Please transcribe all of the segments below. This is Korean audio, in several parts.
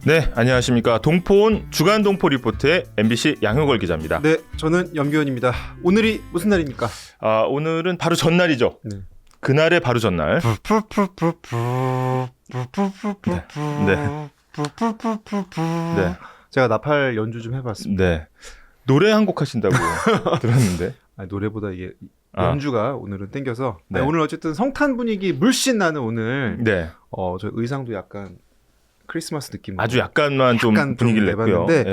네, 안녕하십니까. 동포온 주간동포리포트의 MBC 양효걸 기자입니다. 네, 저는 염규현입니다. 오늘이 무슨 날입니까? 오늘은 바로 전날이죠. 네. 그날의 바로 전날. 네. 네. 제가 나팔 연주 좀 해봤습니다. 네. 노래 한 곡 하신다고 들었는데. 노래보다 이게 연주가 오늘은 땡겨서. 네. 오늘 어쨌든 성탄 분위기 물씬 나는 오늘. 네. 저 의상도 약간 크리스마스 느낌. 아주 약간만 좀 분위기를 냈고요. 네.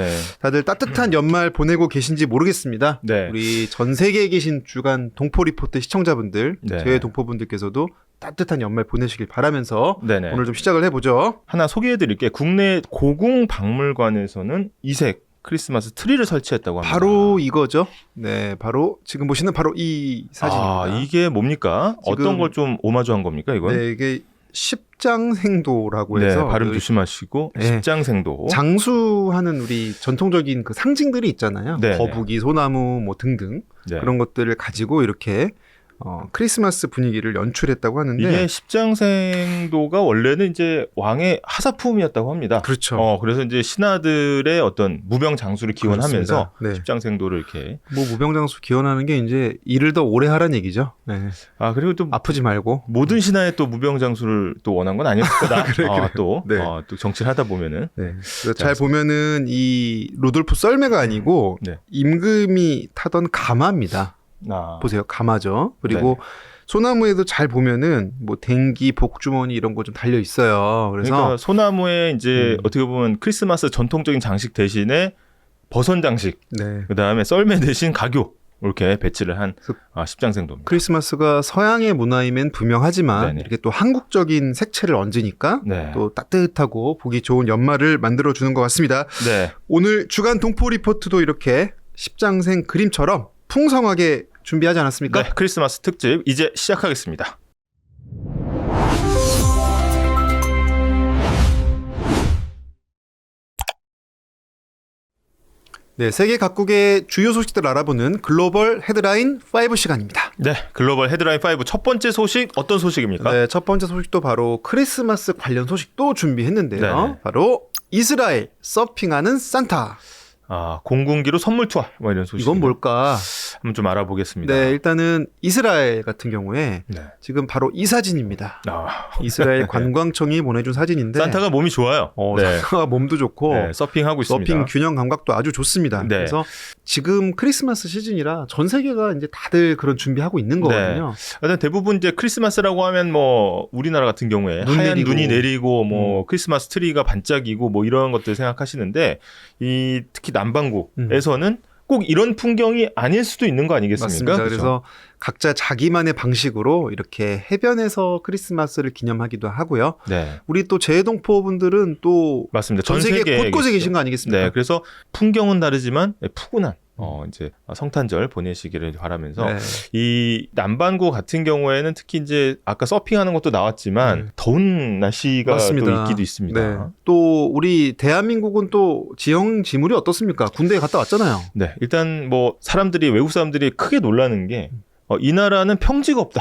다들 따뜻한 연말 보내고 계신지 모르겠습니다. 네. 우리 전 세계에 계신 주간 동포리포트 시청자분들, 네. 재외동포분들께서도 따뜻한 연말 보내시길 바라면서 네네. 오늘 좀 시작을 해보죠. 하나 소개해드릴게요. 국내 고궁박물관에서는 이색 크리스마스 트리를 설치했다고 합니다. 바로 이거죠. 네, 바로 지금 보시는 바로 이 사진입니다. 이게 뭡니까? 어떤 걸 좀 오마주한 겁니까, 이건? 네, 이게 십장생도라고 네, 해서 발음 조심하시고. 네. 십장생도. 장수하는 우리 전통적인 그 상징들이 있잖아요. 네. 거북이, 소나무 뭐 등등 네. 그런 것들을 가지고 이렇게 크리스마스 분위기를 연출했다고 하는데 이게 십장생도가 원래는 이제 왕의 하사품이었다고 합니다. 그렇죠. 그래서 이제 신하들의 어떤 무병 장수를 기원하면서 네. 십장생도를 이렇게. 뭐 무병장수 기원하는 게 이제 일을 더 오래 하라는 얘기죠. 네. 그리고 또 아프지 말고 모든 신하에 또 무병 장수를 또 원한 건 아니었을 거다. 그래. 또 네. 또 정치를 하다 보면은. 네. 그래서 잘 보면은 이 로돌프 썰매가 아니고 네. 임금이 타던 가마입니다. 보세요, 가마죠. 그리고 네. 소나무에도 잘 보면은 뭐 댕기, 복주머니 이런 거 좀 달려 있어요. 그래서 그러니까 소나무에 이제 어떻게 보면 크리스마스 전통적인 장식 대신에 버선 장식, 네. 그다음에 썰매 대신 가교 이렇게 배치를 한 십장생도입니다. 크리스마스가 서양의 문화임엔 분명하지만 네네. 이렇게 또 한국적인 색채를 얹으니까 네. 또 따뜻하고 보기 좋은 연말을 만들어 주는 것 같습니다. 네. 오늘 주간 동포 리포트도 이렇게 십장생 그림처럼 풍성하게 준비하지 않았습니까? 네, 크리스마스 특집 이제 시작하겠습니다. 네, 세계 각국의 주요 소식들을 알아보는 글로벌 헤드라인 5 시간입니다. 네, 글로벌 헤드라인 5 첫 번째 소식 어떤 소식입니까? 네, 첫 번째 소식도 바로 크리스마스 관련 소식도 준비했는데요. 네네. 바로 이스라엘 서핑하는 산타. 공군기로 선물 투하 뭐 이런 소식. 이건 뭘까? 한번 좀 알아보겠습니다. 네, 일단은 이스라엘 같은 경우에 네. 지금 바로 이 사진입니다. 이스라엘 관광청이 보내준 사진인데 산타가 몸이 좋아요. 네. 산타가 몸도 좋고 네, 서핑하고 있습니다. 서핑 균형 감각도 아주 좋습니다. 네. 그래서 지금 크리스마스 시즌이라 전 세계가 이제 다들 그런 준비하고 있는 거거든요. 일단 대부분 이제 크리스마스라고 하면 뭐 우리나라 같은 경우에 하얀 눈이 내리고 뭐 크리스마스 트리가 반짝이고 뭐 이런 것들 생각하시는데 이 특히 남반구에서는 꼭 이런 풍경이 아닐 수도 있는 거 아니겠습니까? 맞습니다. 그렇죠? 그래서 각자 자기만의 방식으로 이렇게 해변에서 크리스마스를 기념하기도 하고요. 네. 우리 또 재외동포분들은 또 맞습니다. 전 세계 곳곳에 계신 거 아니겠습니까? 네, 그래서 풍경은 다르지만 푸근한 이제 성탄절 보내시기를 바라면서 네. 이 남반구 같은 경우에는 특히 이제 아까 서핑하는 것도 나왔지만 더운 날씨가 맞습니다. 또 있기도 있습니다. 네. 또 우리 대한민국은 또 지형 지물이 어떻습니까? 군대에 갔다 왔잖아요. 네, 일단 뭐 외국 사람들이 크게 놀라는 게 이 나라는 평지가 없다.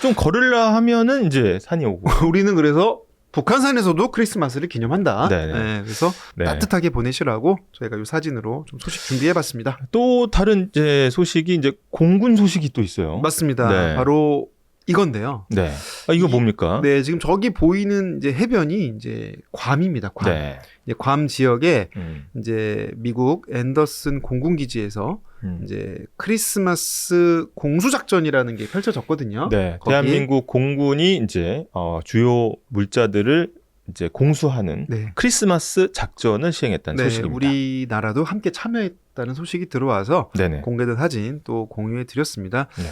좀 걸으려 하면은 이제 산이 오고. 우리는 그래서 북한산에서도 크리스마스를 기념한다. 네네. 네, 그래서 네. 따뜻하게 보내시라고 저희가 이 사진으로 좀 소식 준비해봤습니다. 또 다른 이제 소식이 이제 공군 소식이 또 있어요. 맞습니다. 네. 바로 이건데요. 네. 이거 뭡니까? 네, 지금 저기 보이는 이제 해변이 이제 괌입니다. 괌. 네. 이제 괌 지역에 음. 이제 미국 앤더슨 공군기지에서 이제 크리스마스 공수작전이라는 게 펼쳐졌거든요. 네. 거기에 대한민국 공군이 이제 주요 물자들을 이제 공수하는 네. 크리스마스 작전을 시행했다는 네, 소식입니다. 우리나라도 함께 참여했다는 소식이 들어와서 네네. 공개된 사진 또 공유해 드렸습니다. 네.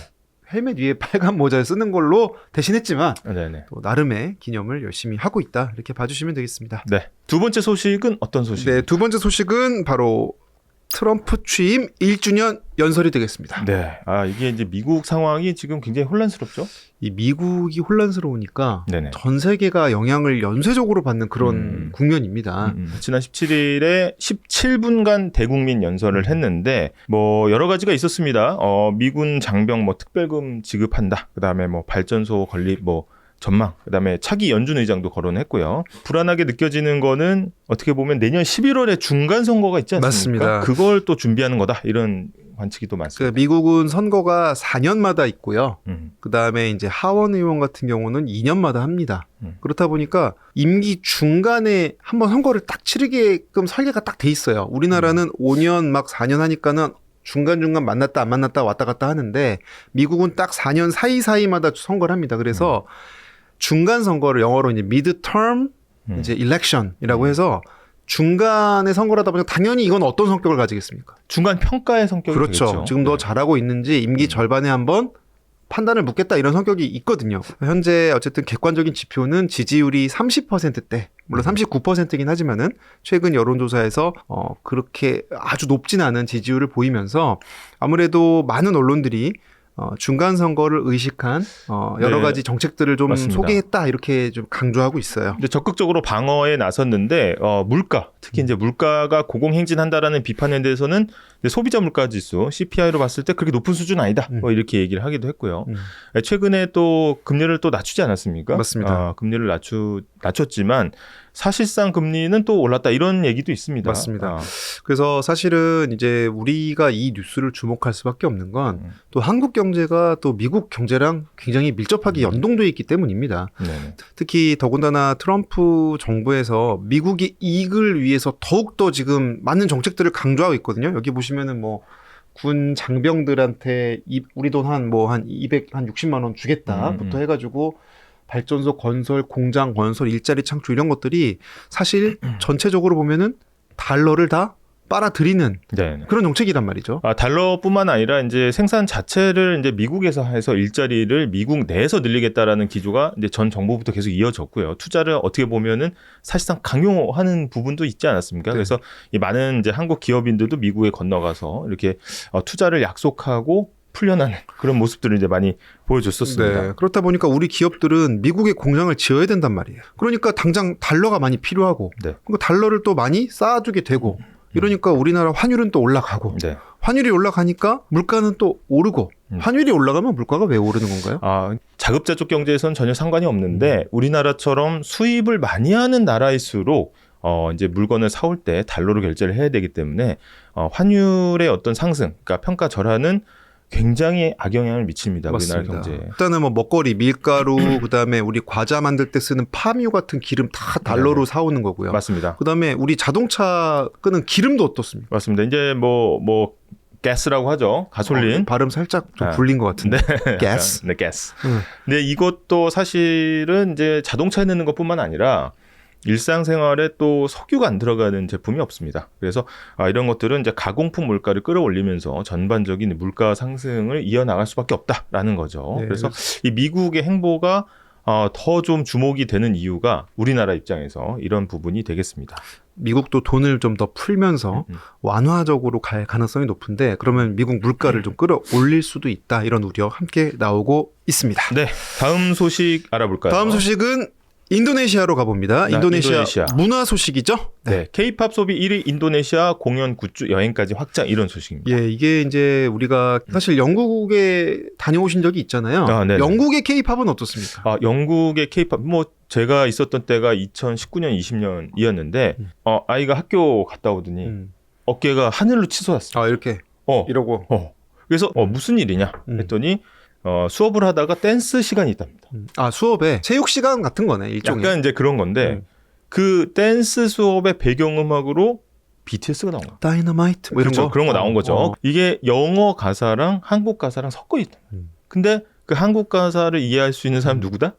헬멧 위에 빨간 모자를 쓰는 걸로 대신했지만 네네. 또 나름의 기념을 열심히 하고 있다. 이렇게 봐주시면 되겠습니다. 네. 두 번째 소식은 어떤 소식입니까? 네, 두 번째 소식은 바로 트럼프 취임 1주년 연설이 되겠습니다. 네. 이게 이제 미국 상황이 지금 굉장히 혼란스럽죠? 이 미국이 혼란스러우니까 네네. 전 세계가 영향을 연쇄적으로 받는 그런 국면입니다. 지난 17일에 17분간 대국민 연설을 했는데 뭐 여러 가지가 있었습니다. 미군 장병 뭐 특별금 지급한다. 그다음에 뭐 발전소 건립 뭐 전망, 그다음에 차기 연준 의장도 거론했고요. 불안하게 느껴지는 거는 어떻게 보면 내년 11월에 중간 선거가 있지 않습니까? 맞습니다. 그걸 또 준비하는 거다 이런 관측이 또 많습니다. 미국은 선거가 4년마다 있고요. 그다음에 이제 하원 의원 같은 경우는 2년마다 합니다. 그렇다 보니까 임기 중간에 한번 선거를 딱 치르게끔 설계가 딱 돼 있어요. 우리나라는 5년 막 4년 하니까는 중간중간 만났다 안 만났다 왔다 갔다 하는데 미국은 딱 4년 사이사이마다 선거를 합니다. 그래서 중간 선거를 영어로 이제 midterm 이제 election이라고 해서 중간에 선거를 하다 보니까 당연히 이건 어떤 성격을 가지겠습니까? 중간 평가의 성격이 그렇죠. 되겠죠. 지금 너 잘하고 있는지 임기 절반에 한번 판단을 묻겠다 이런 성격이 있거든요. 현재 어쨌든 객관적인 지표는 지지율이 30%대, 물론 39%이긴 하지만은 최근 여론조사에서 그렇게 아주 높진 않은 지지율을 보이면서 아무래도 많은 언론들이 중간 선거를 의식한 여러 가지 정책들을 좀 맞습니다. 소개했다 이렇게 좀 강조하고 있어요. 근데 적극적으로 방어에 나섰는데 물가, 특히 이제 물가가 고공행진한다라는 비판에 대해서는 소비자 물가 지수 CPI로 봤을 때 그렇게 높은 수준 아니다. 뭐 이렇게 얘기를 하기도 했고요. 최근에 또 금리를 또 낮추지 않았습니까? 맞습니다. 금리를 낮췄지만 사실상 금리는 또 올랐다 이런 얘기도 있습니다. 맞습니다. 그래서 사실은 이제 우리가 이 뉴스를 주목할 수밖에 없는 건 또 한국 경제가 또 미국 경제랑 굉장히 밀접하게 연동되어 있기 때문입니다. 네네. 특히 더군다나 트럼프 정부에서 미국의 이익을 위해서 더욱더 지금 많은 정책들을 강조하고 있거든요. 여기 보시면은 뭐 군 장병들한테 우리 돈 한 260만 원 주겠다부터 해가지고 발전소 건설, 공장 건설, 일자리 창출 이런 것들이 사실 전체적으로 보면은 달러를 다 빨아들이는 네네. 그런 정책이란 말이죠. 달러뿐만 아니라 이제 생산 자체를 이제 미국에서 해서 일자리를 미국 내에서 늘리겠다라는 기조가 이제 전 정부부터 계속 이어졌고요. 투자를 어떻게 보면은 사실상 강요하는 부분도 있지 않았습니까? 네. 그래서 이 많은 이제 한국 기업인들도 미국에 건너가서 이렇게 투자를 약속하고 풀려나는 그런 모습들을 이제 많이 보여줬었습니다. 네, 그렇다 보니까 우리 기업들은 미국에 공장을 지어야 된단 말이에요. 그러니까 당장 달러가 많이 필요하고 네. 그러니까 달러를 또 많이 쌓아두게 되고 이러니까 우리나라 환율은 또 올라가고 네. 환율이 올라가니까 물가는 또 오르고 환율이 올라가면 물가가 왜 오르는 건가요? 자급자족 경제에서는 전혀 상관이 없는데 우리나라처럼 수입을 많이 하는 나라일수록 이제 물건을 사올 때 달러로 결제를 해야 되기 때문에 환율의 어떤 상승, 그러니까 평가 절하는 굉장히 악영향을 미칩니다. 우리나라 맞습니다. 경제에. 일단은 뭐 먹거리, 밀가루, 그다음에 우리 과자 만들 때 쓰는 파뮤 같은 기름 다 달러로 사오는 거고요. 맞습니다. 그다음에 우리 자동차 끄는 기름도 어떻습니까? 맞습니다. 이제 뭐 가스라고 하죠. 가솔린. 발음 살짝 좀 불린 것 같은데. 가스. 네, 가스. 근데 이것도 사실은 이제 자동차에 넣는 것뿐만 아니라 일상생활에 또 석유가 안 들어가는 제품이 없습니다. 그래서 이런 것들은 이제 가공품 물가를 끌어올리면서 전반적인 물가 상승을 이어나갈 수밖에 없다라는 거죠. 네, 그래서 이 미국의 행보가 더 좀 주목이 되는 이유가 우리나라 입장에서 이런 부분이 되겠습니다. 미국도 돈을 좀 더 풀면서 완화적으로 갈 가능성이 높은데 그러면 미국 물가를 좀 끌어올릴 수도 있다. 이런 우려 함께 나오고 있습니다. 네, 다음 소식 알아볼까요? 다음 소식은 인도네시아로 가봅니다. 인도네시아 문화 소식이죠? 네, K-팝 소비 1위 인도네시아 공연 굿즈 여행까지 확장 이런 소식입니다. 예, 이게 이제 우리가 사실 영국에 다녀오신 적이 있잖아요. 영국의 K-팝은 어떻습니까? 영국의 K-팝 제가 있었던 때가 2019년, 20년이었는데 아이가 학교 갔다 오더니 어깨가 하늘로 치솟았어요. 이렇게 이러고. 그래서 무슨 일이냐 했더니 수업을 하다가 댄스 시간이 있답니다. 수업에 체육 시간 같은 거네, 일종의. 약간 이제 그런 건데 그 댄스 수업의 배경음악으로 BTS가 나온 거예요. 다이너마이트 뭐 이런 거. 그런 거 나온 거죠. 이게 영어 가사랑 한국 가사랑 섞어 있다. 근데 그 한국 가사를 이해할 수 있는 사람 누구다?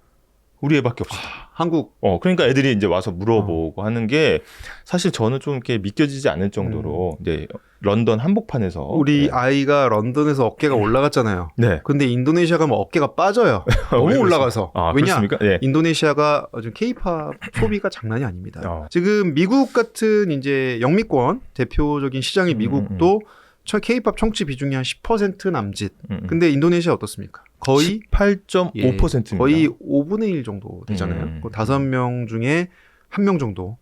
우리 애밖에 없어. 한국. 그러니까 애들이 이제 와서 물어보고 하는 게 사실 저는 좀 이렇게 믿겨지지 않을 정도로 이제 런던 한복판에서 우리 아이가 런던에서 어깨가 올라갔잖아요. 네. 근데 인도네시아 가면 어깨가 빠져요. 너무 올라가서. 왜냐? 네. 인도네시아가 요즘 K-팝 소비가 장난이 아닙니다. 지금 미국 같은 이제 영미권 대표적인 시장의 미국도 K-팝 청취 비중이 한 10% 남짓. 근데 인도네시아 어떻습니까? 거의 18.5%입니다. 거의 5분의 1 정도 되잖아요. 5명 중에 1명 정도.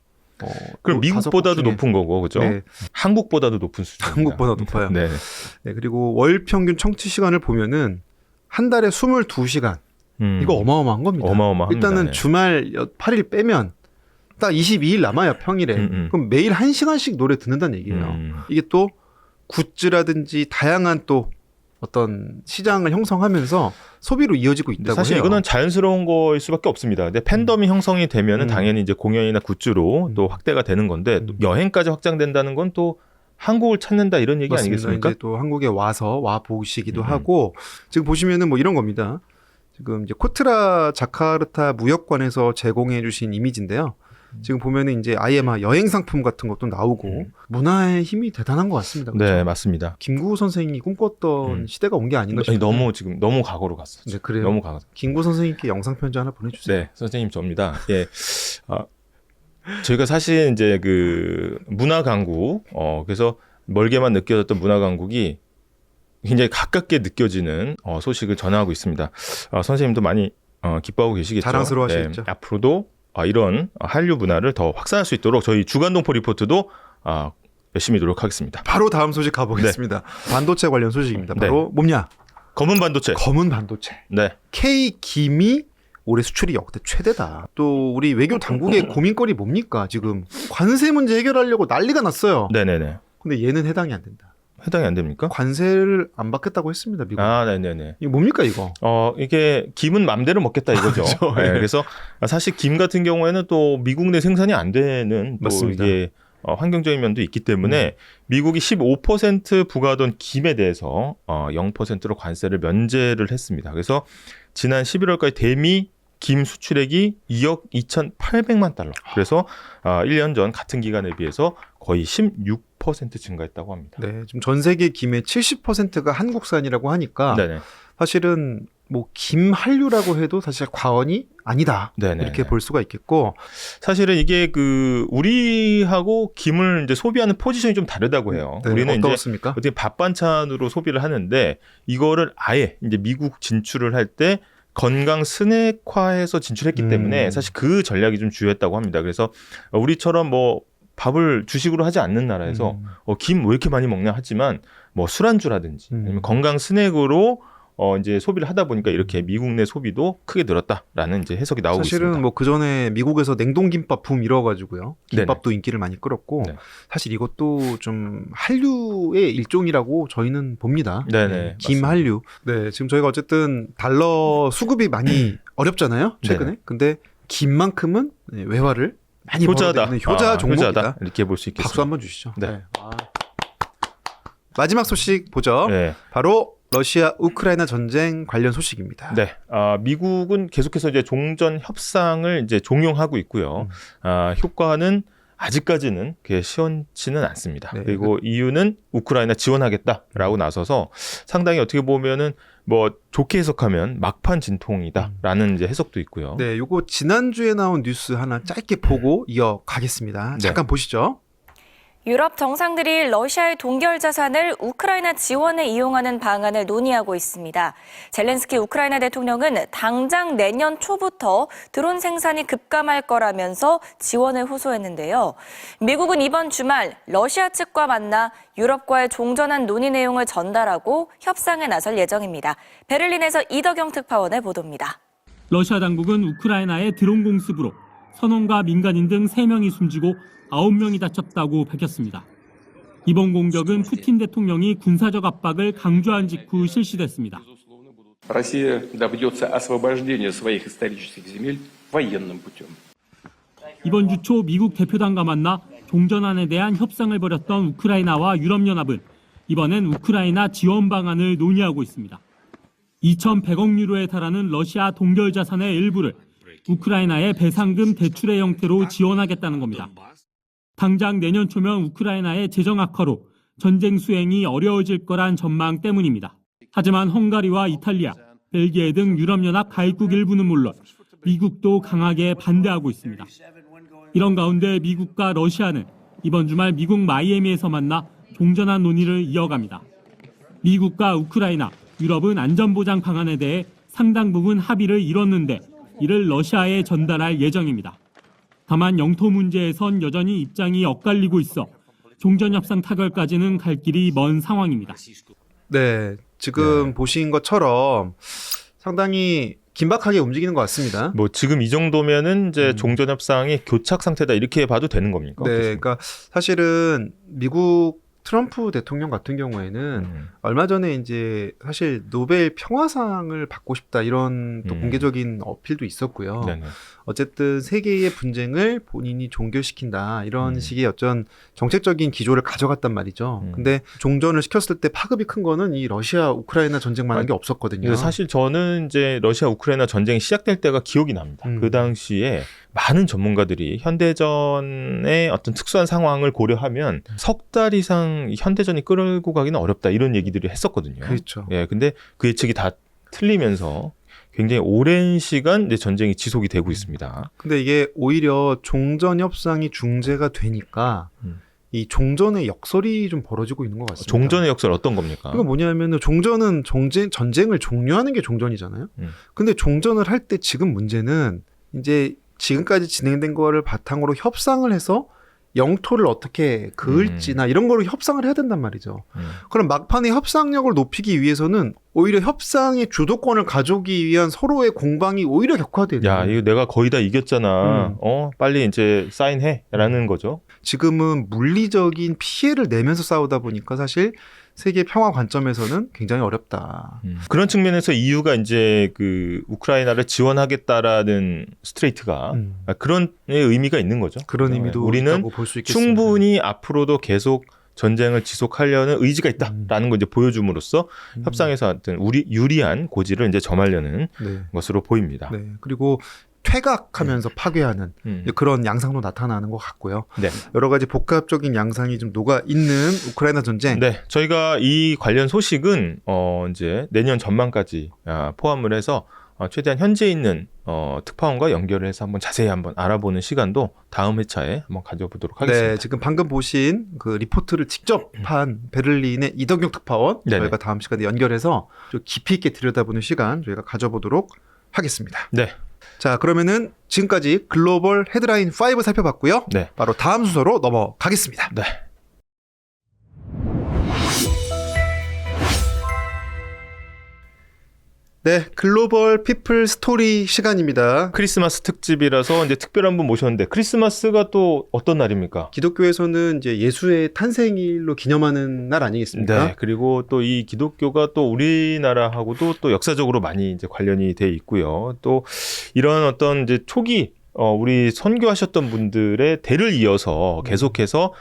그럼 미국보다도 높은 거고, 그죠? 네. 한국보다도 높은 수준. 한국보다 높아요. 네. 네, 그리고 월 평균 청취 시간을 보면은 한 달에 22시간. 이거 어마어마한 겁니다. 어마어마합니다. 일단은 네. 주말 8일 빼면 딱 22일 남아요, 평일에. 그럼 매일 1시간씩 노래 듣는다는 얘기예요. 이게 또 굿즈라든지 다양한 또 어떤 시장을 형성하면서 소비로 이어지고 있다고 사실 해요. 이거는 자연스러운 거일 수밖에 없습니다. 근데 팬덤이 형성이 되면은 당연히 이제 공연이나 굿즈로 또 확대가 되는 건데 또 여행까지 확장된다는 건 또 한국을 찾는다 이런 얘기 맞습니다. 아니겠습니까? 이제 또 한국에 와 보시기도 하고 지금 보시면은 뭐 이런 겁니다. 지금 이제 코트라 자카르타 무역관에서 제공해 주신 이미지인데요. 지금 보면은 이제 아예 막 여행 상품 같은 것도 나오고 문화의 힘이 대단한 것 같습니다. 그렇죠? 네, 맞습니다. 김구 선생이 꿈꿨던 시대가 온 게 아닌가 싶어요. 너무 지금 너무 과거로 갔어. 네, 그래요. 너무 과거. 김구 선생님께 영상 편지 하나 보내주세요. 네, 선생님 접니다. 예. 저희가 사실 이제 그 문화 강국, 그래서 멀게만 느껴졌던 문화 강국이 굉장히 가깝게 느껴지는 소식을 전하고 있습니다. 선생님도 많이 기뻐하고 계시겠죠. 자랑스러워하시겠죠. 네, 앞으로도 이런 한류 문화를 더 확산할 수 있도록 저희 주간동포리포트도 열심히 노력하겠습니다. 바로 다음 소식 가보겠습니다. 네. 반도체 관련 소식입니다. 바로 뭐냐? 검은 반도체. 검은 반도체. 네. K김이 올해 수출이 역대 최대다. 또 우리 외교 당국의 고민거리 뭡니까? 지금 관세 문제 해결하려고 난리가 났어요. 네네네. 근데 얘는 해당이 안 된다. 해당이 안 됩니까? 관세를 안 받겠다고 했습니다, 미국. 네네네. 이거 뭡니까 이거? 이게 김은 맘대로 먹겠다 이거죠. 그렇죠. 네, 그래서 사실 김 같은 경우에는 또 미국 내 생산이 안 되는 또 맞습니다. 이게 환경적인 면도 있기 때문에 미국이 15% 부과하던 김에 대해서 0%로 관세를 면제를 했습니다. 그래서 지난 11월까지 대미 김 수출액이 2억 2,800만 달러. 그래서 1년 전 같은 기간에 비해서 거의 16% 증가했다고 합니다. 네, 지금 전 세계 김의 70%가 한국산이라고 하니까 네네. 사실은 뭐 김 한류라고 해도 사실 과언이 아니다. 네네. 이렇게 볼 수가 있겠고 사실은 이게 그 우리하고 김을 이제 소비하는 포지션이 좀 다르다고 해요. 네, 우리는 어떻습니까? 이제 어떻게 밥 반찬으로 소비를 하는데 이거를 아예 이제 미국 진출을 할 때 건강 스낵화해서 진출했기 때문에 사실 그 전략이 좀 주요했다고 합니다. 그래서 우리처럼 뭐 밥을 주식으로 하지 않는 나라에서 김 왜 이렇게 많이 먹냐 하지만 뭐 술안주라든지 아니면 건강 스낵으로 이제 소비를 하다 보니까 이렇게 미국 내 소비도 크게 늘었다라는 이제 해석이 나오고 사실은 있습니다. 뭐 그 전에 미국에서 냉동김밥 붐 일어가지고요. 김밥도 인기를 많이 끌었고 네. 사실 이것도 좀 한류의 일종이라고 저희는 봅니다. 네네. 김 맞습니다. 한류. 네, 지금 저희가 어쨌든 달러 수급이 많이 어렵잖아요. 최근에. 네네. 근데 김만큼은 외화를 많이 효자다. 벌어들이는 효자 종목이다. 효자다. 이렇게 볼 수 있겠습니다. 박수 한번 주시죠. 네. 마지막 소식 보죠. 네. 바로 러시아 우크라이나 전쟁 관련 소식입니다. 네. 미국은 계속해서 이제 종전 협상을 이제 종용하고 있고요. 효과는 아직까지는 그게 시원치는 않습니다. 네. 그리고 EU는 우크라이나 지원하겠다라고 나서서 상당히 어떻게 보면은 뭐 좋게 해석하면 막판 진통이다라는 이제 해석도 있고요. 네, 요거 지난주에 나온 뉴스 하나 짧게 보고 이어가겠습니다. 잠깐 보시죠. 유럽 정상들이 러시아의 동결 자산을 우크라이나 지원에 이용하는 방안을 논의하고 있습니다. 젤렌스키 우크라이나 대통령은 당장 내년 초부터 드론 생산이 급감할 거라면서 지원을 호소했는데요. 미국은 이번 주말 러시아 측과 만나 유럽과의 종전한 논의 내용을 전달하고 협상에 나설 예정입니다. 베를린에서 이덕영 특파원의 보도입니다. 러시아 당국은 우크라이나의 드론 공습으로 선원과 민간인 등 3명이 숨지고 9명이 다쳤다고 밝혔습니다. 이번 공격은 푸틴 대통령이 군사적 압박을 강조한 직후 실시됐습니다. Россия добьется освобождения своих исторических земель военным путем. 이번 주 초 미국 대표단과 만나 종전안에 대한 협상을 벌였던 우크라이나와 유럽연합은 이번엔 우크라이나 지원 방안을 논의하고 있습니다. 2,100억 유로에 달하는 러시아 동결 자산의 일부를 우크라이나의 배상금 대출의 형태로 지원하겠다는 겁니다. 당장 내년 초면 우크라이나의 재정 악화로 전쟁 수행이 어려워질 거란 전망 때문입니다. 하지만 헝가리와 이탈리아, 벨기에 등 유럽연합 가입국 일부는 물론 미국도 강하게 반대하고 있습니다. 이런 가운데 미국과 러시아는 이번 주말 미국 마이애미에서 만나 종전한 논의를 이어갑니다. 미국과 우크라이나, 유럽은 안전보장 방안에 대해 상당 부분 합의를 이뤘는데 이를 러시아에 전달할 예정입니다. 다만 영토 문제에선 여전히 입장이 엇갈리고 있어 종전협상 타결까지는 갈 길이 먼 상황입니다. 네, 지금 보신 것처럼 상당히 긴박하게 움직이는 것 같습니다. 뭐 지금 이 정도면은 이제 종전 협상이 교착 상태다 이렇게 봐도 되는 겁니까? 네, 어떻습니까? 그러니까 사실은 미국 트럼프 대통령 같은 경우에는 얼마 전에 이제 사실 노벨 평화상을 받고 싶다 이런 또 공개적인 어필도 있었고요. 네네. 어쨌든 세계의 분쟁을 본인이 종결시킨다 이런 식의 어떤 정책적인 기조를 가져갔단 말이죠. 근데 종전을 시켰을 때 파급이 큰 거는 이 러시아 우크라이나 전쟁만한 게 없었거든요. 사실 저는 이제 러시아 우크라이나 전쟁이 시작될 때가 기억이 납니다. 그 당시에 많은 전문가들이 현대전의 어떤 특수한 상황을 고려하면 석 달 이상 현대전이 끌고 가기는 어렵다 이런 얘기들을 했었거든요. 그렇죠. 예, 근데 그 예측이 다 틀리면서 굉장히 오랜 시간 이제 전쟁이 지속이 되고 있습니다. 근데 이게 오히려 종전 협상이 중재가 되니까 이 종전의 역설이 좀 벌어지고 있는 것 같습니다. 종전의 역설 어떤 겁니까? 그게 뭐냐면은 종전은 전쟁을 종료하는 게 종전이잖아요. 근데 종전을 할 때 지금 문제는 이제 지금까지 진행된 거를 바탕으로 협상을 해서 영토를 어떻게 그을지나 이런 거로 협상을 해야 된단 말이죠. 그럼 막판에 협상력을 높이기 위해서는 오히려 협상의 주도권을 가져오기 위한 서로의 공방이 오히려 격화돼요. 야, 이거 내가 거의 다 이겼잖아. 빨리 이제 사인해라는 거죠. 지금은 물리적인 피해를 내면서 싸우다 보니까 사실 세계 평화 관점에서는 굉장히 어렵다. 그런 측면에서 EU가 이제 그 우크라이나를 지원하겠다라는 스트레이트가 그런 의미가 있는 거죠. 그런 의미도 우리는 있다고 볼 수 있겠습니다. 충분히 앞으로도 계속 전쟁을 지속하려는 의지가 있다라는 걸 이제 보여줌으로써 협상에서 어떤 우리 유리한 고지를 이제 점하려는 것으로 보입니다. 네. 그리고 퇴각하면서 파괴하는 그런 양상도 나타나는 것 같고요. 네. 여러 가지 복합적인 양상이 좀 녹아 있는 우크라이나 전쟁. 네, 저희가 이 관련 소식은 이제 내년 전망까지 포함을 해서 최대한 현재 있는 특파원과 연결을 해서 한번 자세히 한번 알아보는 시간도 다음 회차에 한번 가져보도록 하겠습니다. 네, 지금 방금 보신 그 리포트를 직접 한 베를린의 이덕용 특파원 저희가 다음 시간에 연결해서 좀 깊이 있게 들여다보는 시간 저희가 가져보도록 하겠습니다. 네. 자, 그러면은 지금까지 글로벌 헤드라인 5 살펴봤고요. 네. 바로 다음 순서로 넘어가겠습니다. 네. 네, 글로벌 피플 스토리 시간입니다. 크리스마스 특집이라서 이제 특별한 분 모셨는데 크리스마스가 또 어떤 날입니까? 기독교에서는 이제 예수의 탄생일로 기념하는 날 아니겠습니까? 네. 그리고 또 이 기독교가 또 우리나라하고도 또 역사적으로 많이 이제 관련이 돼 있고요. 또 이런 어떤 이제 초기 우리 선교하셨던 분들의 대를 이어서 계속해서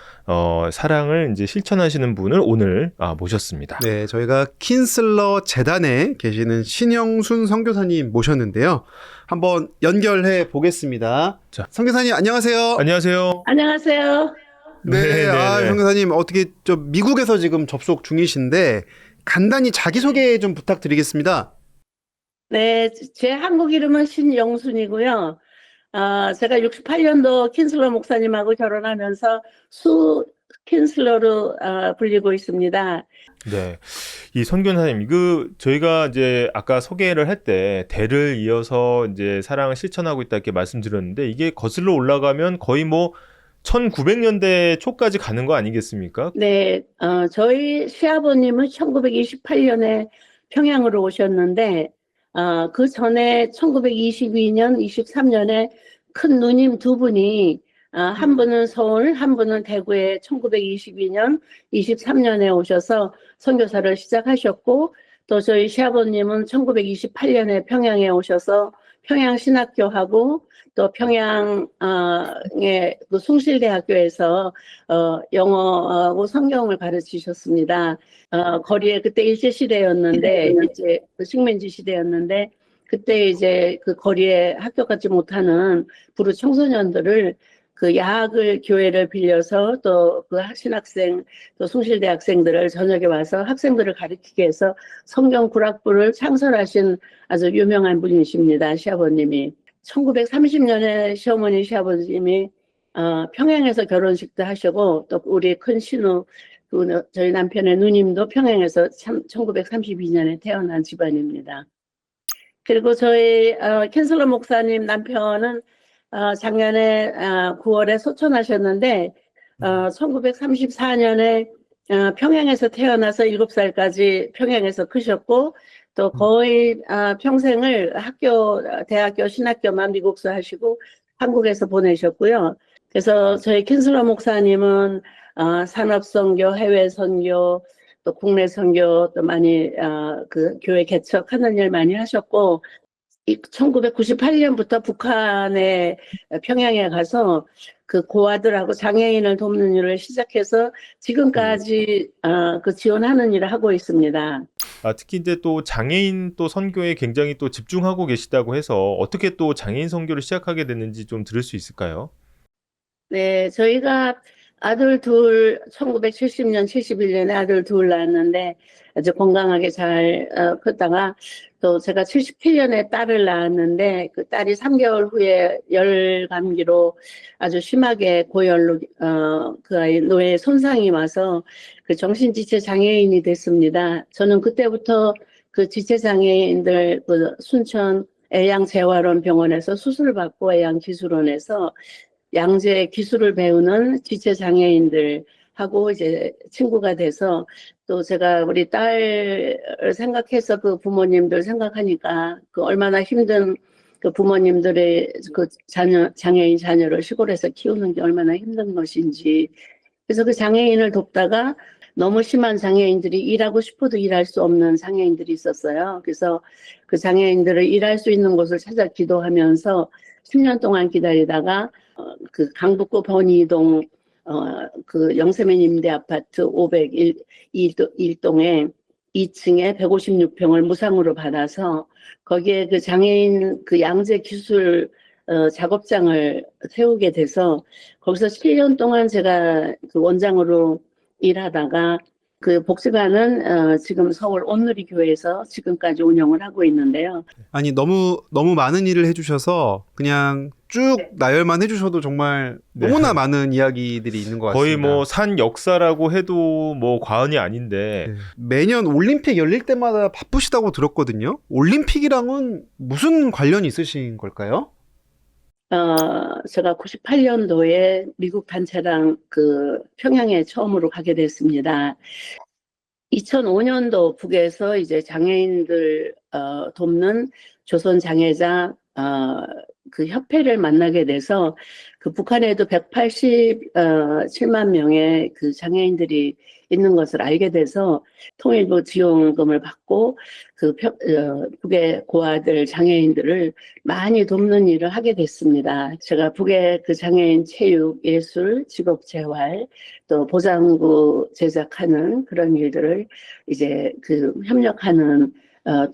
사랑을 이제 실천하시는 분을 오늘 모셨습니다. 네, 저희가 킨슬러 재단에 계시는 신영순 선교사님 모셨는데요. 한번 연결해 보겠습니다. 자, 선교사님 안녕하세요. 안녕하세요. 안녕하세요. 네, 선교사님 어떻게 미국에서 지금 접속 중이신데 간단히 자기소개 좀 부탁드리겠습니다. 네, 제 한국 이름은 신영순이고요. 제가 68년도 킨슬러 목사님하고 결혼하면서 수 킨슬러로 불리고 있습니다. 네. 이 선교사님, 저희가 이제 아까 소개를 할 때 대를 이어서 이제 사랑을 실천하고 있다 이렇게 말씀드렸는데 이게 거슬러 올라가면 거의 뭐 1900년대 초까지 가는 거 아니겠습니까? 네, 저희 시아버님은 1928년에 평양으로 오셨는데, 그 전에 1922년, 23년에 큰 누님 두 분이, 한 분은 서울, 한 분은 대구에 1922년, 23년에 오셔서 선교사를 시작하셨고, 또 저희 시아버님은 1928년에 평양에 오셔서 평양신학교하고 또 평양의 그 숭실대학교에서 영어하고 성경을 가르치셨습니다. 거리에 그때 일제시대였는데 이제 식민지 시대였는데 그때 이제 그 거리에 학교 가지 못하는 부르 청소년들을 그 야학을 교회를 빌려서 또 그 신학생 또 숭실대 학생들을 저녁에 와서 학생들을 가르치게 해서 성경 구락부를 창설하신 아주 유명한 분이십니다. 시아버님이 1930년에 시어머니 시아버님이 평양에서 결혼식도 하시고 또 우리 큰 신우 저희 남편의 누님도 평양에서 1932년에 태어난 집안입니다. 그리고 저희 캔슬러 목사님 남편은 작년에 9월에 소천하셨는데 1934년에 평양에서 태어나서 7살까지 평양에서 크셨고 또 거의 평생을 대학교, 신학교만 미국서 하시고 한국에서 보내셨고요. 그래서 저희 킨슬러 목사님은 산업선교, 해외선교, 또 국내 선교 또 많이 그 교회 개척하는 일 많이 하셨고 1998년부터 북한의 평양에 가서 그 고아들하고 장애인을 돕는 일을 시작해서 지금까지 그 지원하는 일을 하고 있습니다. 특히 이제 또 장애인 또 선교에 굉장히 또 집중하고 계시다고 해서 어떻게 또 장애인 선교를 시작하게 됐는지 좀 들을 수 있을까요? 네, 저희가 아들 둘, 1970년, 71년에 아들 둘 낳았는데 아주 건강하게 잘 컸다가 또 제가 77년에 딸을 낳았는데 그 딸이 3개월 후에 열 감기로 아주 심하게 고열로 그 아이 뇌에 손상이 와서 그 정신지체 장애인이 됐습니다. 저는 그때부터 그 지체장애인들 그 순천 애양재활원 병원에서 수술받고 애양기술원에서 양재 기술을 배우는 지체장애인들하고 이제 친구가 돼서 또 제가 우리 딸을 생각해서 그 부모님들 생각하니까 그 얼마나 힘든 그 부모님들의 그 장애인 자녀를 시골에서 키우는 게 얼마나 힘든 것인지 그래서 그 장애인을 돕다가 너무 심한 장애인들이 일하고 싶어도 일할 수 없는 장애인들이 있었어요. 그래서 그 장애인들을 일할 수 있는 곳을 찾아 기도하면서 10년 동안 기다리다가 그 강북구 번이동 그 영세민 임대 아파트 501동에 2층에 156평을 무상으로 받아서 거기에 그 장애인 그 양재 기술 작업장을 세우게 돼서 거기서 7년 동안 제가 그 원장으로 일하다가 그 복지관은 지금 서울 온누리 교회에서 지금까지 운영을 하고 있는데요. 아니 너무 많은 일을 해주셔서 그냥 쭉 나열만 해주셔도 정말 너무나 많은 이야기들이 있는 것 같습니다. 거의 뭐 산 역사라고 해도 뭐 과언이 아닌데 매년 올림픽 열릴 때마다 바쁘시다고 들었거든요. 올림픽이랑은 무슨 관련이 있으신 걸까요? 제가 98년도에 미국 단체랑 그 평양에 처음으로 가게 됐습니다. 2005년도 북에서 이제 장애인들 돕는 조선 장애자 그 협회를 만나게 돼서 그 북한에도 187만 명의 그 장애인들이 있는 것을 알게 돼서 통일부 지원금을 받고 그 북의 고아들 장애인들을 많이 돕는 일을 하게 됐습니다. 제가 북의 그 장애인 체육, 예술, 직업재활, 또 보장구 제작하는 그런 일들을 이제 그 협력하는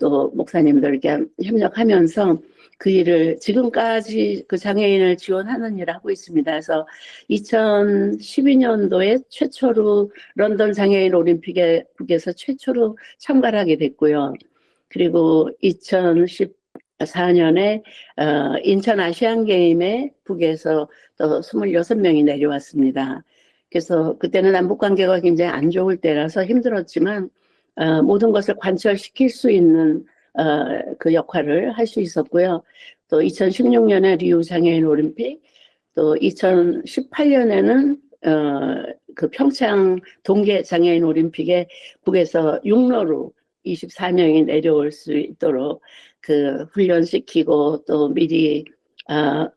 또 목사님들께 협력하면서 그 일을 지금까지 그 장애인을 지원하는 일을 하고 있습니다. 그래서 2012년도에 최초로 런던 장애인 올림픽에 북에서 최초로 참가를 하게 됐고요. 그리고 2014년에 인천 아시안게임에 북에서 또 26명이 내려왔습니다. 그래서 그때는 남북관계가 굉장히 안 좋을 때라서 힘들었지만 모든 것을 관철시킬 수 있는 그 역할을 할 수 있었고요. 또 2016년에 리우 장애인 올림픽, 또 2018년에는 그 평창 동계 장애인 올림픽에 북에서 육로로 24명이 내려올 수 있도록 그 훈련시키고 또 미리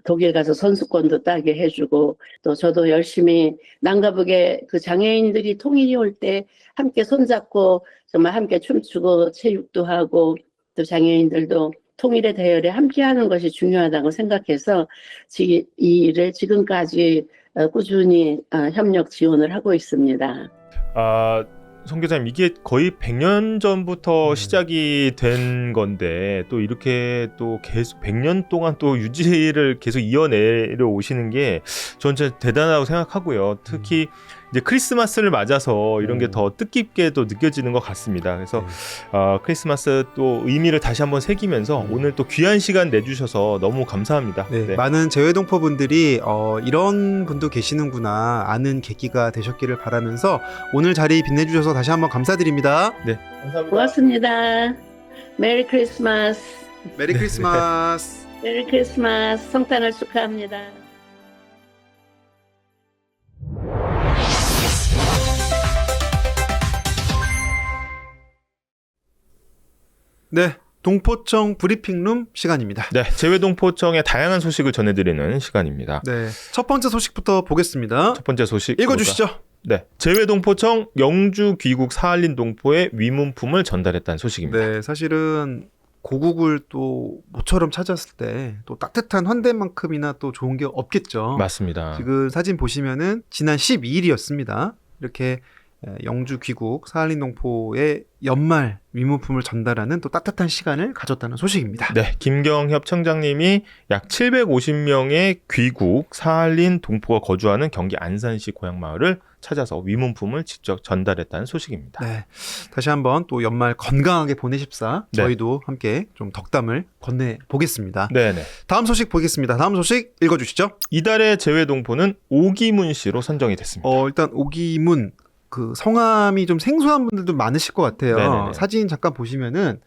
독일 가서 선수권도 따게 해주고 또 저도 열심히 남과 북의 그 장애인들이 통일이 올 때 함께 손잡고 정말 함께 춤추고 체육도 하고 또 장애인들도 통일의 대열에 함께하는 것이 중요하다고 생각해서 이 일을 지금까지 꾸준히 협력 지원을 하고 있습니다. 선교사님 이게 거의 100년 전부터 시작이 된 건데 또 이렇게 또 계속 100년 동안 또 유지를 계속 이어내려 오시는 게 전 진짜 대단하다고 생각하고요. 특히 이제 크리스마스를 맞아서 이런 게 더 뜻깊게 또 느껴지는 것 같습니다. 그래서 크리스마스 또 의미를 다시 한번 새기면서 오늘 또 귀한 시간 내주셔서 너무 감사합니다. 네. 많은 재외동포분들이 이런 분도 계시는구나 아는 계기가 되셨기를 바라면서 오늘 자리 빛내주셔서 다시 한번 감사드립니다. 네, 감사합니다. 고맙습니다. 메리 크리스마스. 메리 크리스마스. 메리 크리스마스. 성탄을 축하합니다. 네. 동포청 브리핑룸 시간입니다. 네, 재외동포청의 다양한 소식을 전해드리는 시간입니다. 네, 첫 번째 소식부터 보겠습니다. 첫 번째 소식 읽어주시죠. 네, 재외동포청 영주 귀국 사할린 동포의 위문품을 전달했다는 소식입니다. 네, 사실은 고국을 또 모처럼 찾았을 때 또 따뜻한 환대만큼이나 또 좋은 게 없겠죠. 맞습니다. 지금 사진 보시면은 지난 12일이었습니다. 이렇게 영주 귀국 사할린 동포의 연말 위문품을 전달하는 또 따뜻한 시간을 가졌다는 소식입니다. 네, 김경협 청장님이 약 750명의 귀국 사할린 동포가 거주하는 경기 안산시 고향마을을 찾아서 위문품을 직접 전달했다는 소식입니다. 네, 다시 한번 또 연말 건강하게 보내십사 네. 저희도 함께 좀 덕담을 건네보겠습니다. 네네. 다음 소식 보겠습니다. 다음 소식 읽어주시죠. 이달의 재외동포는 오기문 씨로 선정이 됐습니다. 일단 오기문 그 성함이 좀 생소한 분들도 많으실 것 같아요. 네네네. 사진 잠깐 보시면은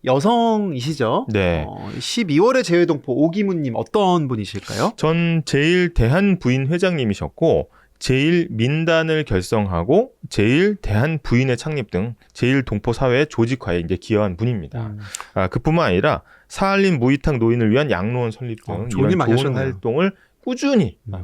여성이시죠? 네. 12월의 재외동포 오기문님 어떤 분이실까요? 전 제일 대한부인 회장님이셨고 제일 민단을 결성하고 제일 대한부인의 창립 등 제일 동포 사회 조직화에 이제 기여한 분입니다. 그뿐만 아니라 사할린 무이탁 노인을 위한 양로원 설립 등 좋은 일 이런 많이 좋은 하셨네요. 활동을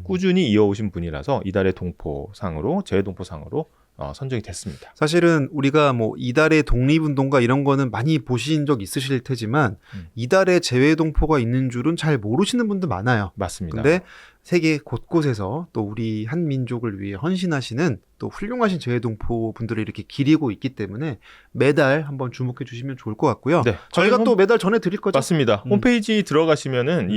꾸준히 이어오신 분이라서 이달의 동포상으로 재외동포상으로 선정이 됐습니다. 사실은 우리가 뭐 이달의 독립운동가 이런 거는 많이 보신 적 있으실 테지만 이달의 재외동포가 있는 줄은 잘 모르시는 분들 많아요. 맞습니다. 근데 세계 곳곳에서 또 우리 한 민족을 위해 헌신하시는 또 훌륭하신 재외동포 분들을 이렇게 기리고 있기 때문에 매달 한번 주목해 주시면 좋을 것 같고요. 네, 저희가 또 매달 전해드릴 거죠? 맞습니다. 홈페이지 들어가시면은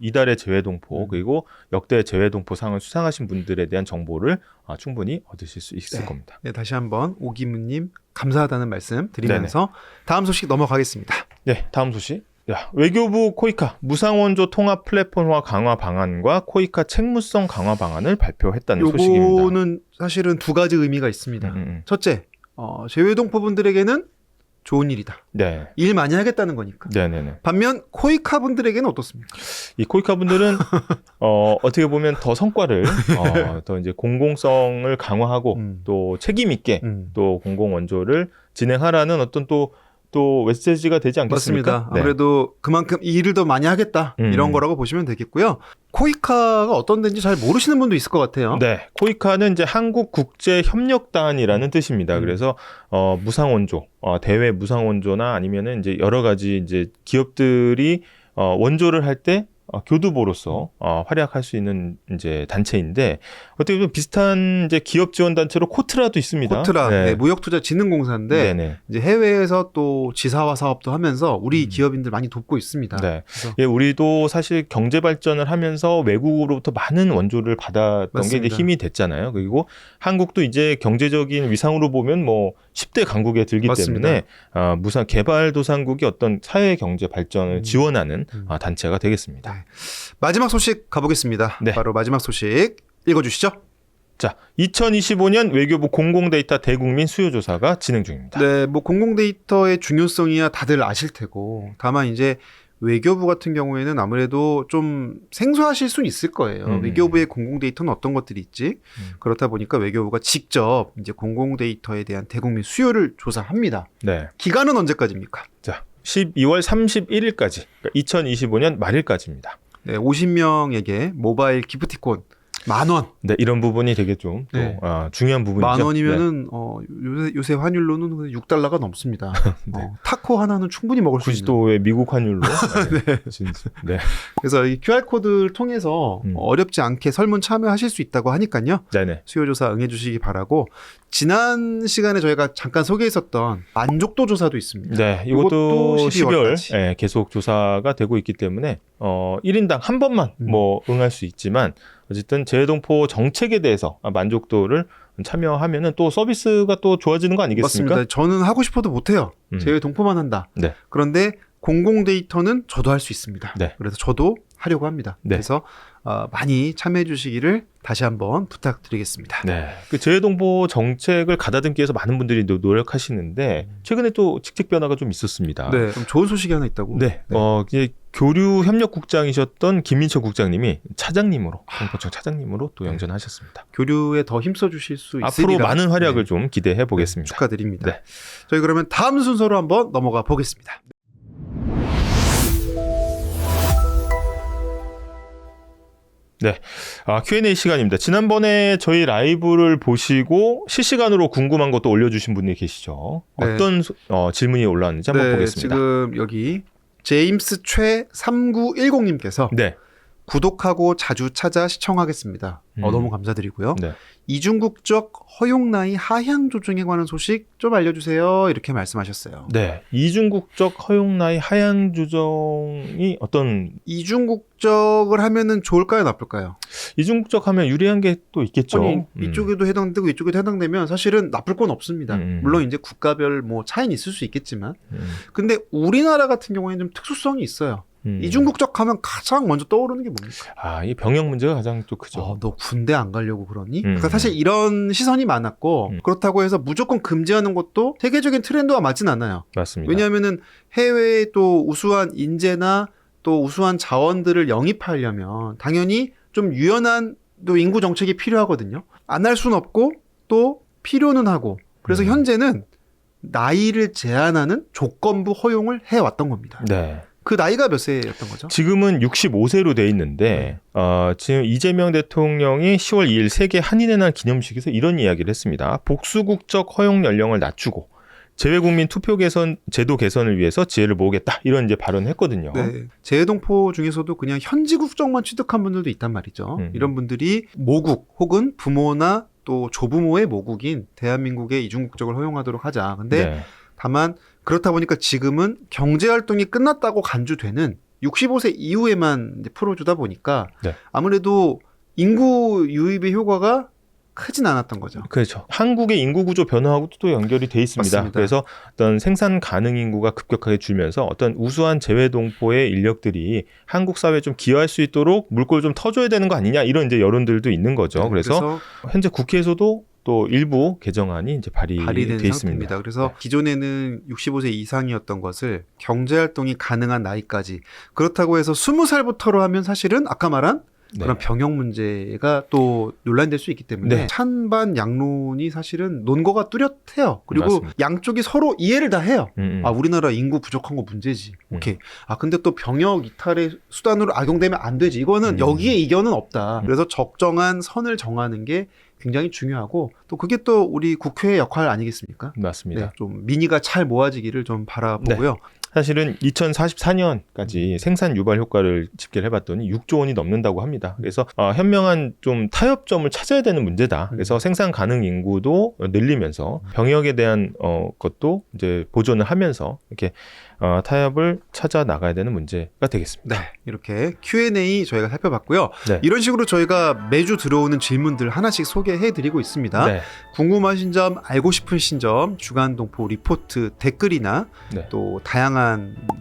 이달의 재외동포 그리고 역대 재외동포상을 수상하신 분들에 대한 정보를 충분히 얻으실 수 있을 겁니다. 네, 다시 한번 오기문님 감사하다는 말씀 드리면서 다음 소식 넘어가겠습니다. 네, 다음 소식. 외교부 코이카 무상원조 통합 플랫폼화 강화 방안과 코이카 책무성 강화 방안을 발표했다는 소식입니다. 요거는 사실은 두 가지 의미가 있습니다. 첫째, 재외동포분들에게는 좋은 일이다. 네. 일 많이 하겠다는 거니까. 네네네. 반면 코이카 분들에게는 어떻습니까? 이 코이카 분들은 어떻게 보면 더 성과를 더 이제 공공성을 강화하고 또 책임 있게 또 공공 원조를 진행하라는 어떤 또 메시지가 되지 않겠습니까? 맞습니다. 네. 아무래도 그만큼 이 일을 더 많이 하겠다 이런 거라고 보시면 되겠고요. 코이카가 어떤 데인지 잘 모르시는 분도 있을 것 같아요. 네, 코이카는 이제 한국국제협력단이라는 뜻입니다. 그래서 무상원조, 대외 무상원조나 아니면은 이제 여러 가지 이제 기업들이 원조를 할 때 교두보로서 활약할 수 있는 이제 단체인데 어떻게 보면 비슷한 이제 기업 지원 단체로 코트라도 있습니다. 코트라 네. 무역투자진흥공사인데 네네. 이제 해외에서 또 지사화 사업도 하면서 우리 기업인들 많이 돕고 있습니다. 네. 그래서 예, 우리도 사실 경제 발전을 하면서 외국으로부터 많은 원조를 받았던 게 맞습니다. 이제 힘이 됐잖아요. 그리고 한국도 이제 경제적인 위상으로 보면 뭐 10대 강국에 들기 맞습니다. 때문에 무상 개발도상국이 어떤 사회 경제 발전을 지원하는 단체가 되겠습니다. 네. 마지막 소식 가보겠습니다. 네. 바로 마지막 소식 읽어주시죠. 자, 2025년 외교부 공공데이터 대국민 수요조사가 진행 중입니다. 네, 뭐 공공데이터의 중요성이야 다들 아실 테고 다만 이제 외교부 같은 경우에는 아무래도 좀 생소하실 수는 있을 거예요. 외교부의 공공데이터는 어떤 것들이 있지? 그렇다 보니까 외교부가 직접 이제 공공데이터에 대한 대국민 수요를 조사합니다. 네. 기간은 언제까지입니까? 자, 12월 31일까지, 그러니까 2025년 말일까지입니다. 네, 50명에게 모바일 기프티콘 10,000원. 네, 이런 부분이 되게 좀 또, 네. 중요한 부분이죠. 10,000원이면은 요새 환율로는 $6가 넘습니다. 네. 타코 하나는 충분히 먹을 수 굳이 있는. 또 왜 미국 환율로? 네. 진짜. 네. 그래서 이 QR코드를 통해서 어렵지 않게 설문 참여하실 수 있다고 하니까요. 네네. 수요조사 응해주시기 바라고 지난 시간에 저희가 잠깐 소개했었던 만족도 조사도 있습니다. 네, 이것도 12월 12월까지. 예, 계속 조사가 되고 있기 때문에 1인당 한 번만 뭐 응할 수 있지만 어쨌든 재외동포 정책에 대해서 만족도를 참여하면은 또 서비스가 또 좋아지는 거 아니겠습니까? 맞습니다. 저는 하고 싶어도 못해요. 재외동포만 한다. 네. 그런데 공공데이터는 저도 할 수 있습니다. 네. 그래서 저도 하려고 합니다. 네. 그래서 많이 참여해 주시기를 다시 한번 부탁드리겠습니다. 네. 그 재외동포 정책을 가다듬기 위해서 많은 분들이 노력하시는데 최근에 또 직책 변화가 좀 있었습니다. 네, 좀 좋은 소식이 하나 있다고. 네. 이제 교류협력국장이셨던 김민철 국장님이 차장님으로 동포청 차장님으로 또 영전하셨습니다. 교류에 더 힘써 주실 수 있으리라. 앞으로 많은 활약을 좀 기대해 보겠습니다. 축하드립니다. 네. 저희 그러면 다음 순서로 한번 넘어가 보겠습니다. 네, Q&A 시간입니다. 지난번에 저희 라이브를 보시고 실시간으로 궁금한 것도 올려주신 분이 계시죠. 네. 어떤 질문이 올라왔는지 한번 보겠습니다. 지금 여기 제임스 최 3910님께서 네. 구독하고 자주 찾아 시청하겠습니다. 너무 감사드리고요. 네. 이중국적 허용 나이 하향 조정에 관한 소식 좀 알려주세요. 이렇게 말씀하셨어요. 네, 이중국적 허용 나이 하향 조정이 어떤 이중국적을 하면은 좋을까요, 나쁠까요? 이중국적 하면 유리한 게 또 있겠죠. 아니, 이쪽에도 해당되고 이쪽에도 해당되면 사실은 나쁠 건 없습니다. 물론 이제 국가별 뭐 차이는 있을 수 있겠지만, 근데 우리나라 같은 경우에는 좀 특수성이 있어요. 이중국적 하면 가장 먼저 떠오르는 게 뭡니까? 이 병역 문제가 가장 또 크죠. 너 군대 안 가려고 그러니? 그러니까 사실 이런 시선이 많았고 그렇다고 해서 무조건 금지하는 것도 세계적인 트렌드와 맞진 않아요. 맞습니다. 왜냐하면은 해외에 또 우수한 인재나 또 우수한 자원들을 영입하려면 당연히 좀 유연한 또 인구 정책이 필요하거든요. 안 할 수는 없고 또 필요는 하고 그래서 현재는 나이를 제한하는 조건부 허용을 해왔던 겁니다. 네. 그 나이가 몇 세였던 거죠? 지금은 65세로 돼 있는데 지금 이재명 대통령이 10월 2일 세계 한인의 날 기념식에서 이런 이야기를 했습니다. 복수국적 허용 연령을 낮추고 재외국민 투표 개선 제도 개선을 위해서 지혜를 모으겠다 이런 이제 발언을 했거든요. 네. 재외동포 중에서도 그냥 현지 국적만 취득한 분들도 있단 말이죠. 이런 분들이 모국 혹은 부모나 또 조부모의 모국인 대한민국의 이중국적을 허용하도록 하자. 근데 네. 다만 그렇다 보니까 지금은 경제활동이 끝났다고 간주되는 65세 이후에만 이제 풀어주다 보니까 네. 아무래도 인구 유입의 효과가 크진 않았던 거죠. 그렇죠. 한국의 인구 구조 변화하고도 또 연결이 돼 있습니다. 맞습니다. 그래서 어떤 생산 가능 인구가 급격하게 줄면서 어떤 우수한 재외동포의 인력들이 한국 사회에 좀 기여할 수 있도록 물꼬를 좀 터줘야 되는 거 아니냐 이런 이제 여론들도 있는 거죠. 네, 그래서 현재 국회에서도 또 일부 개정안이 이제 발의돼 발의된 있습니다. 상태입니다. 그래서 네. 기존에는 65세 이상이었던 것을 경제활동이 가능한 나이까지 그렇다고 해서 20살부터로 하면 사실은 아까 말한 그런 병역 문제가 또 논란될 수 있기 때문에 찬반 양론이 사실은 논거가 뚜렷해요. 그리고 맞습니다. 양쪽이 서로 이해를 다 해요. 우리나라 인구 부족한 거 문제지. 오케이. 근데 또 병역 이탈의 수단으로 악용되면 안 되지. 이거는 여기에 이견은 없다. 그래서 적정한 선을 정하는 게 굉장히 중요하고 또 그게 또 우리 국회의 역할 아니겠습니까? 맞습니다. 네, 좀 민의가 잘 모아지기를 좀 바라보고요. 사실은 2044년까지 생산 유발 효과를 집계를 해봤더니 6조 원이 넘는다고 합니다. 그래서 현명한 좀 타협점을 찾아야 되는 문제다. 그래서 생산 가능 인구도 늘리면서 병역에 대한 것도 이제 보존을 하면서 이렇게 타협을 찾아 나가야 되는 문제가 되겠습니다. 네, 이렇게 Q&A 저희가 살펴봤고요. 네. 이런 식으로 저희가 매주 들어오는 질문들 하나씩 소개해드리고 있습니다. 네. 궁금하신 점, 알고 싶으신 점, 주간동포리포트 댓글이나 또 다양한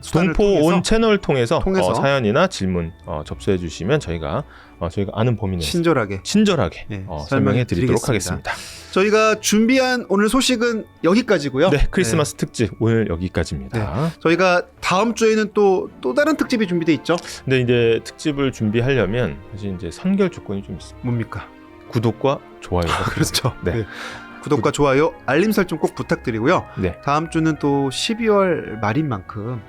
수단을 동포 통해서 온 채널 통해서 사연이나 질문 접수해 주시면 저희가 아는 범위 내에서 친절하게 설명해 드리도록 하겠습니다. 저희가 준비한 오늘 소식은 여기까지고요. 네, 크리스마스 특집 오늘 여기까지입니다. 네. 저희가 다음 주에는 또 다른 특집이 준비돼 있죠. 근데 이제 특집을 준비하려면 사실 이제 선결 조건이 좀 있습니다. 뭡니까? 구독과 좋아요가 그렇죠. 네. 네. 구독과 좋아요, 알림 설정 꼭 부탁드리고요. 네. 다음 주는 또 12월 말인 만큼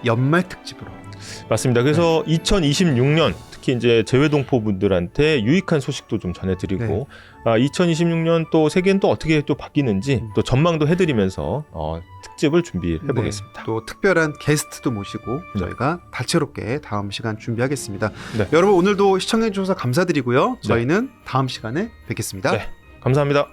연말 특집으로. 맞습니다. 그래서 2026년 특히 이제 재외동포분들한테 유익한 소식도 좀 전해드리고 2026년 또 세계는 또 어떻게 또 바뀌는지 또 전망도 해드리면서 특집을 준비해보겠습니다. 또 특별한 게스트도 모시고 저희가 다채롭게 다음 시간 준비하겠습니다. 여러분 오늘도 시청해주셔서 감사드리고요. 저희는 다음 시간에 뵙겠습니다. 감사합니다.